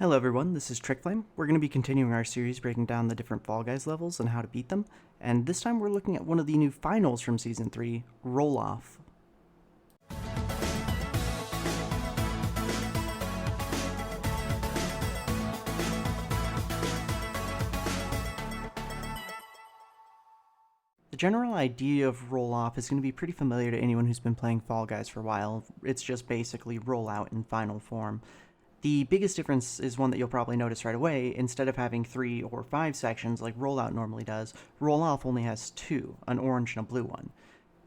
Hello everyone, this is TrickFlame. We're going to be continuing our series breaking down the different Fall Guys levels and how to beat them, and this time we're looking at one of the new finals from Season 3, Roll Off. The general idea of Roll Off is going to be pretty familiar to anyone who's been playing Fall Guys for a while. It's just basically roll out in final form. The biggest difference is one that you'll probably notice right away. Instead of having 3 or 5 sections like Rollout normally does, Roll Off only has 2, an orange and a blue one.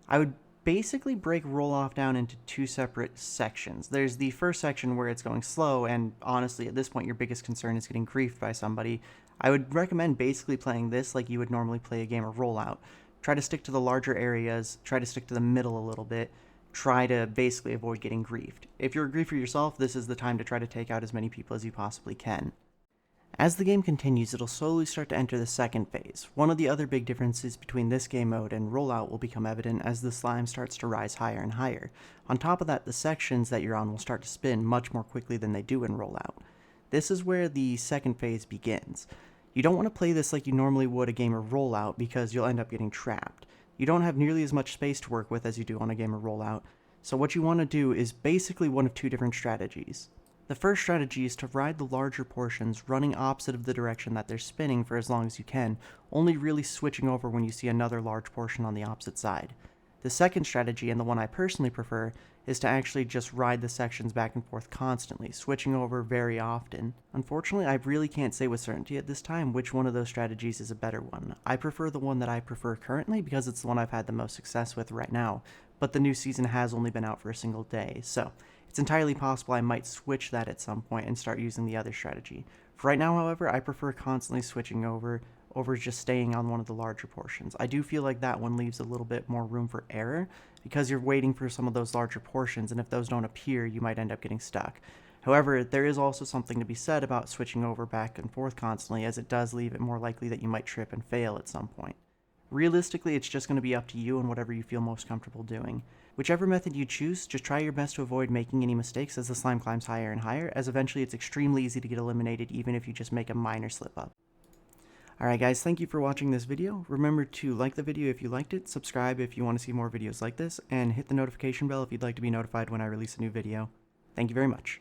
I would basically break Roll Off down into 2 separate sections. There's the first section where it's going slow, and honestly at this point your biggest concern is getting griefed by somebody. I would recommend basically playing this like you would normally play a game of Rollout. Try to stick to the larger areas, try to stick to the middle a little bit, try to basically avoid getting griefed. If you're a griefer yourself, this is the time to try to take out as many people as you possibly can. As the game continues, it'll slowly start to enter the second phase. One of the other big differences between this game mode and Rollout will become evident as the slime starts to rise higher and higher. On top of that, the sections that you're on will start to spin much more quickly than they do in Rollout. This is where the second phase begins. You don't want to play this like you normally would a game of Rollout because you'll end up getting trapped. You don't have nearly as much space to work with as you do on a game of Rollout, so what you want to do is basically one of 2 different strategies. The first strategy is to ride the larger portions running opposite of the direction that they're spinning for as long as you can, only really switching over when you see another large portion on the opposite side. The second strategy, and the one I personally prefer, is to actually just ride the sections back and forth constantly, switching over very often. Unfortunately, I really can't say with certainty at this time which one of those strategies is a better one. I prefer the one that I prefer currently because it's the one I've had the most success with right now, but the new season has only been out for a single day, so it's entirely possible I might switch that at some point and start using the other strategy. For right now, however, I prefer constantly switching over just staying on one of the larger portions. I do feel like that one leaves a little bit more room for error because you're waiting for some of those larger portions, and if those don't appear, you might end up getting stuck. However, there is also something to be said about switching over back and forth constantly, as it does leave it more likely that you might trip and fail at some point. Realistically, it's just going to be up to you and whatever you feel most comfortable doing. Whichever method you choose, just try your best to avoid making any mistakes as the slime climbs higher and higher, as eventually it's extremely easy to get eliminated even if you just make a minor slip up. Alright guys, thank you for watching this video. Remember to like the video if you liked it, subscribe if you want to see more videos like this, and hit the notification bell if you'd like to be notified when I release a new video. Thank you very much.